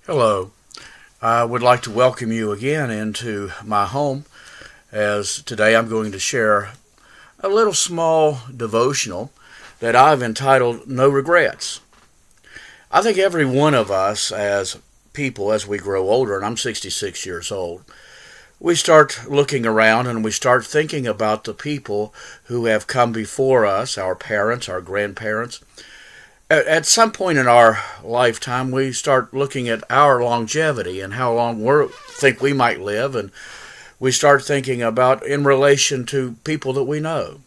Hello. I would like to welcome you again into my home as today I'm going to share a little small devotional that I've entitled No Regrets. I think every one of us as people, as we grow older, and I'm 66 years old, we start looking around and we start thinking about the people who have come before us, our parents, our grandparents. At some point in our lifetime, we start looking at our longevity and how long we think we might live, and we start thinking about in relation to people that we know.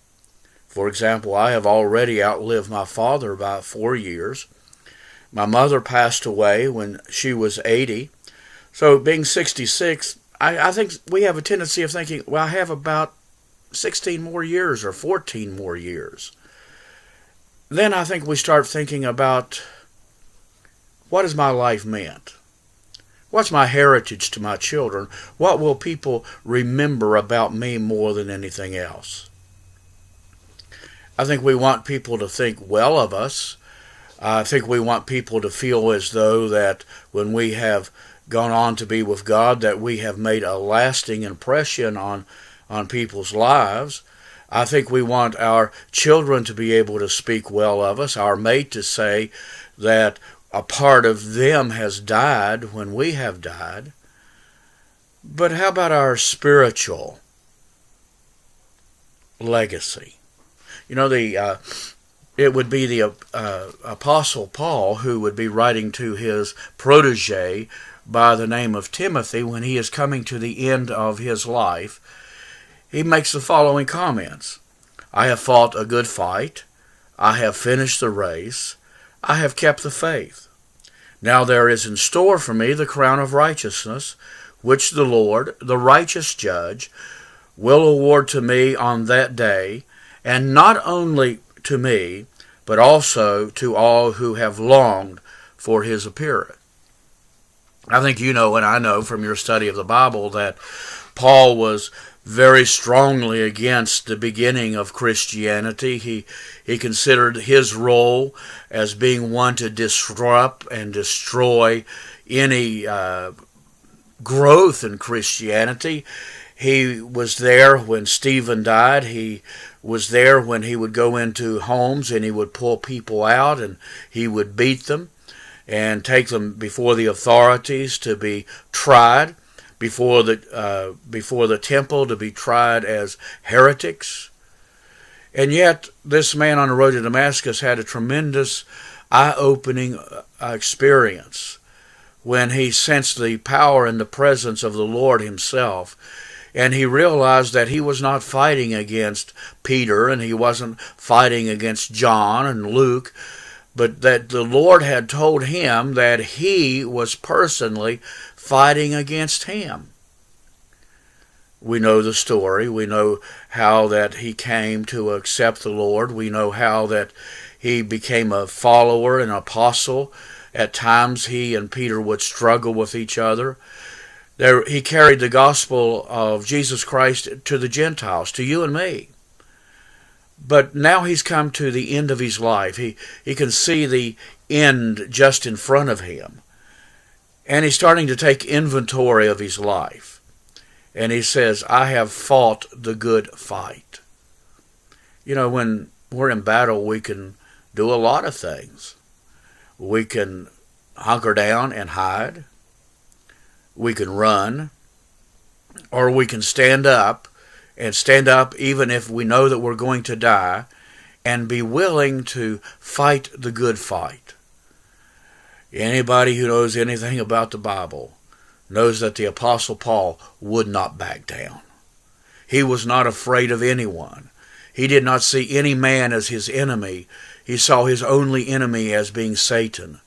For example, I have already outlived my father by 4 years. My mother passed away when she was 80. So being 66, I think we have a tendency of thinking, well, I have about 16 more years or 14 more years. Then I think we start thinking about what has my life meant? What's my heritage to my children? What will people remember about me more than anything else? I think we want people to think well of us. I think we want people to feel as though that when we have gone on to be with God, that we have made a lasting impression on people's lives. I think we want our children to be able to speak well of us, our mate to say that a part of them has died when we have died. But how about our spiritual legacy? It would be the Apostle Paul who would be writing to his protege by the name of Timothy when he is coming to the end of his life. He makes the following comments. I have fought a good fight. I have finished the race. I have kept the faith. Now there is in store for me the crown of righteousness, which the Lord, the righteous judge, will award to me on that day, and not only to me, but also to all who have longed for his appearing. I think you know, and I know from your study of the Bible, that Paul was very strongly against the beginning of Christianity. He considered his role as being one to disrupt and destroy any growth in Christianity. He was there when Stephen died. He was there when he would go into homes and he would pull people out and he would beat them and take them before the authorities to be tried, before the temple to be tried as heretics. And yet this man on the road to Damascus had a tremendous eye-opening experience when he sensed the power and the presence of the Lord himself. And he realized that he was not fighting against Peter and he wasn't fighting against John and Luke, but that the Lord had told him that he was personally fighting against him. We know the story. We know how that he came to accept the Lord. We know how that he became a follower, an apostle. At times he and Peter would struggle with each other. He carried the gospel of Jesus Christ to the Gentiles, to you and me. But now he's come to the end of his life. He can see the end just in front of him. And he's starting to take inventory of his life. And he says, I have fought the good fight. You know, when we're in battle, we can do a lot of things. We can hunker down and hide. We can run. Or we can stand up, and stand up even if we know that we're going to die, and be willing to fight the good fight. Anybody who knows anything about the Bible knows that the Apostle Paul would not back down. He was not afraid of anyone. He did not see any man as his enemy. He saw his only enemy as being Satan.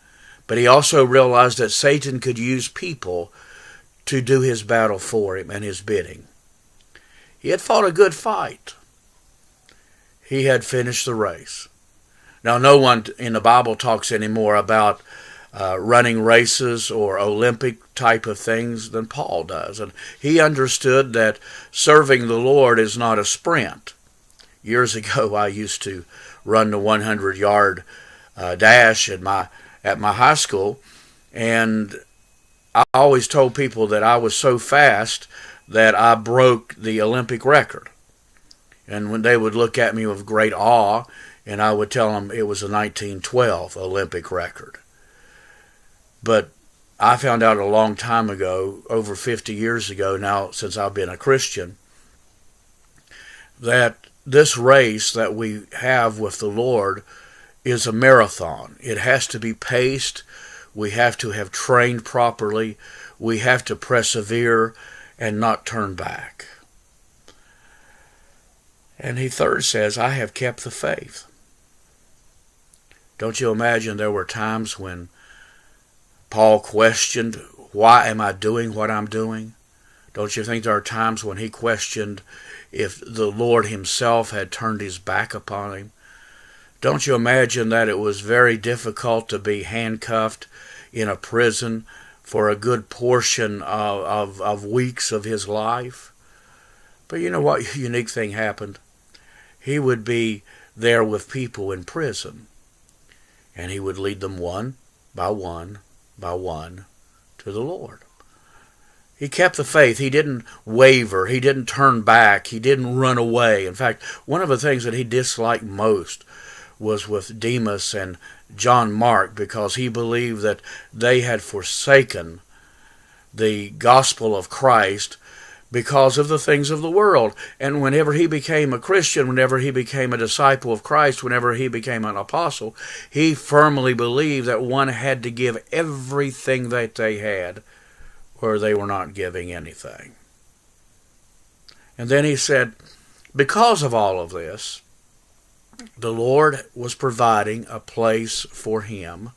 But he also realized that Satan could use people to do his battle for him and his bidding. He had fought a good fight. He had finished the race. Now, no one in the Bible talks anymore about running races or Olympic type of things than Paul does. And he understood that serving the Lord is not a sprint. Years ago, I used to run the 100-yard dash at my high school, and I always told people that I was so fast that I broke the Olympic record. And when they would look at me with great awe, and I would tell them it was a 1912 Olympic record. But I found out a long time ago, over 50 years ago now, since I've been a Christian, that this race that we have with the Lord is a marathon. It has to be paced. We have to have trained properly. We have to persevere and not turn back. And he third says, I have kept the faith. Don't you imagine there were times when Paul questioned, why am I doing what I'm doing? Don't you think there are times when he questioned if the Lord himself had turned his back upon him? Don't you imagine that it was very difficult to be handcuffed in a prison for a good portion of weeks of his life? But you know what unique thing happened? He would be there with people in prison, and he would lead them one by one by one to the Lord. He kept the faith. He didn't waver. He didn't turn back. He didn't run away. In fact, one of the things that he disliked most was with Demas and John Mark, because he believed that they had forsaken the gospel of Christ because of the things of the world. And whenever he became a Christian, whenever he became a disciple of Christ, whenever he became an apostle, he firmly believed that one had to give everything that they had, or they were not giving anything. And then he said, because of all of this, the Lord was providing a place for him,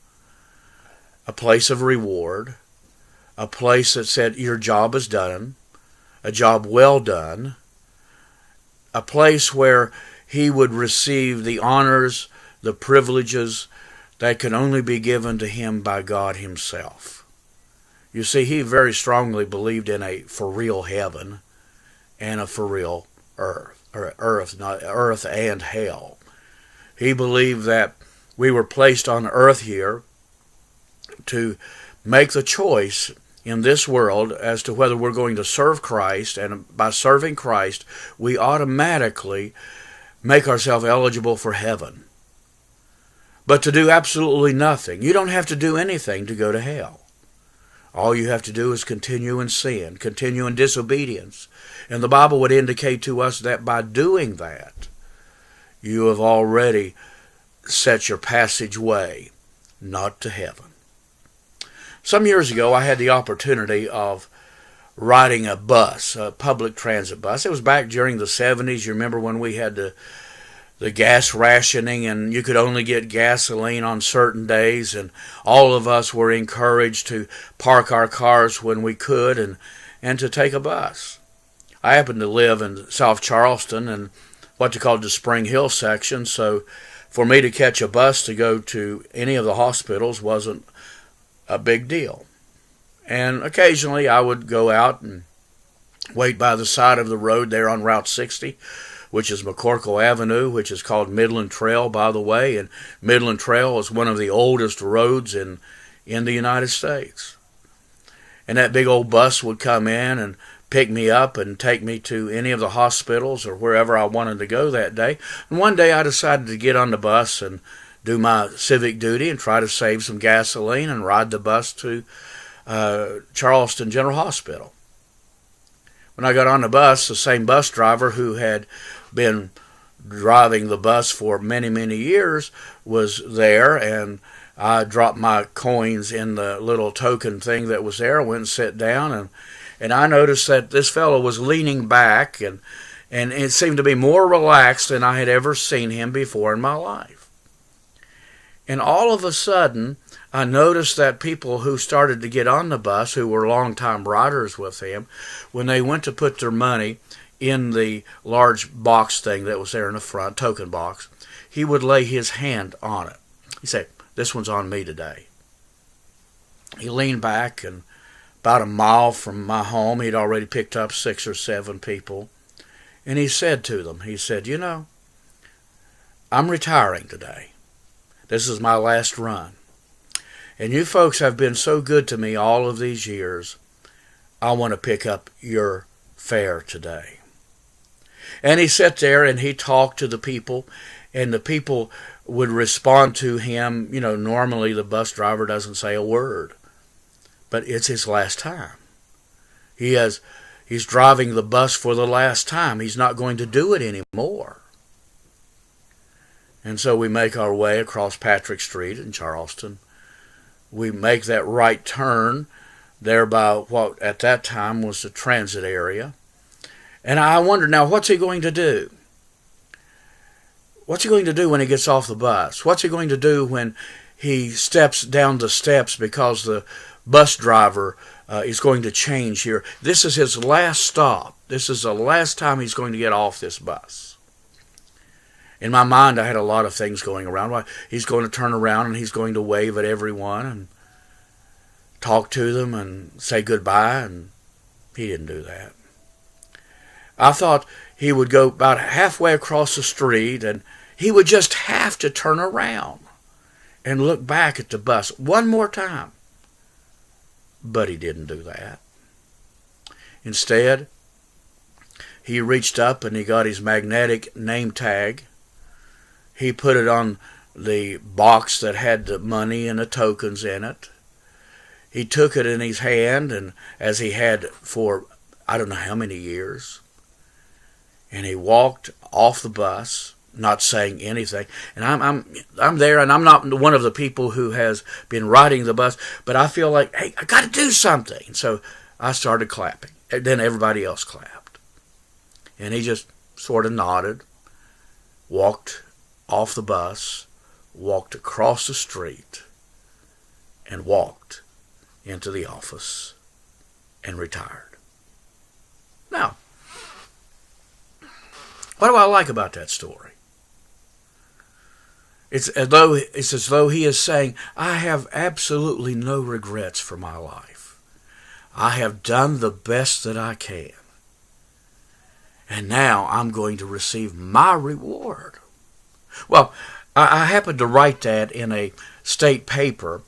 a place of reward, a place that said, your job is done, a job well done, a place where he would receive the honors, the privileges that can only be given to him by God himself. You see, he very strongly believed in a for real heaven and a for real earth, or earth and hell. He believed that we were placed on earth here to make the choice in this world as to whether we're going to serve Christ, and by serving Christ, we automatically make ourselves eligible for heaven. But to do absolutely nothing, you don't have to do anything to go to hell. All you have to do is continue in sin, continue in disobedience. And the Bible would indicate to us that by doing that, you have already set your passageway not to heaven. Some years ago, I had the opportunity of riding a bus, a public transit bus. It was back during the 70s. You remember when we had the gas rationing, and you could only get gasoline on certain days, and all of us were encouraged to park our cars when we could and to take a bus. I happened to live in South Charleston and what they called the Spring Hill section, so for me to catch a bus to go to any of the hospitals wasn't a big deal. And occasionally I would go out and wait by the side of the road there on Route 60, which is McCorkle Avenue, which is called Midland Trail, by the way. And Midland Trail is one of the oldest roads in the United States. And that big old bus would come in and pick me up and take me to any of the hospitals or wherever I wanted to go that day. And one day I decided to get on the bus and do my civic duty and try to save some gasoline and ride the bus to Charleston General Hospital. When I got on the bus, the same bus driver who had been driving the bus for many, many years was there, and I dropped my coins in the little token thing that was there. I went and sat down, and I noticed that this fellow was leaning back, and it seemed to be more relaxed than I had ever seen him before in my life. And all of a sudden, I noticed that people who started to get on the bus, who were longtime riders with him, when they went to put their money in the large box thing that was there in the front, token box, he would lay his hand on it. He'd say, "This one's on me today." He leaned back, and about a mile from my home, he'd already picked up 6 or 7 people. And he said to them, he said, "You know, I'm retiring today. This is my last run. And you folks have been so good to me all of these years. I want to pick up your fare today. And he sat there and he talked to the people, and the people would respond to him. You know, normally the bus driver doesn't say a word, but it's his last time. He's driving the bus for the last time. He's not going to do it anymore. And so we make our way across Patrick Street in Charleston. We make that right turn there by what at that time was the transit area. And I wondered, now what's he going to do? What's he going to do when he gets off the bus? What's he going to do when he steps down the steps because the bus driver is going to change here? This is his last stop. This is the last time he's going to get off this bus. In my mind, I had a lot of things going around. He's going to turn around and he's going to wave at everyone and talk to them and say goodbye, and he didn't do that. I thought he would go about halfway across the street and he would just have to turn around and look back at the bus one more time. But he didn't do that. Instead, he reached up and he got his magnetic name tag. He put it on the box that had the money and the tokens in it. He took it in his hand, and as he had for I don't know how many years, and he walked off the bus, not saying anything. And I'm there, and I'm not one of the people who has been riding the bus, but I feel like, hey, I got to do something. So I started clapping. And then everybody else clapped. And he just sort of nodded, walked off the bus, walked across the street, and walked into the office and retired. Now, what do I like about that story? It's as though he is saying, I have absolutely no regrets for my life. I have done the best that I can. And now I'm going to receive my reward. Well, I happened to write that in a state paper,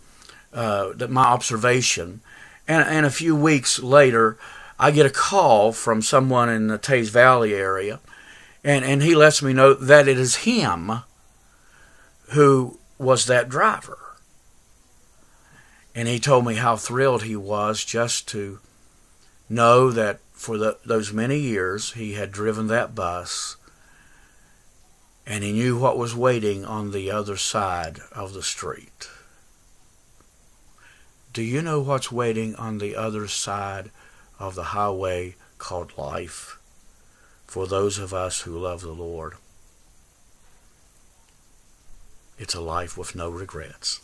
that my observation, and a few weeks later, I get a call from someone in the Teays Valley area, and he lets me know that it is him who was that driver. And he told me how thrilled he was just to know that for those many years he had driven that bus, and he knew what was waiting on the other side of the street. Do you know what's waiting on the other side of the highway called life for those of us who love the Lord? It's a life with no regrets.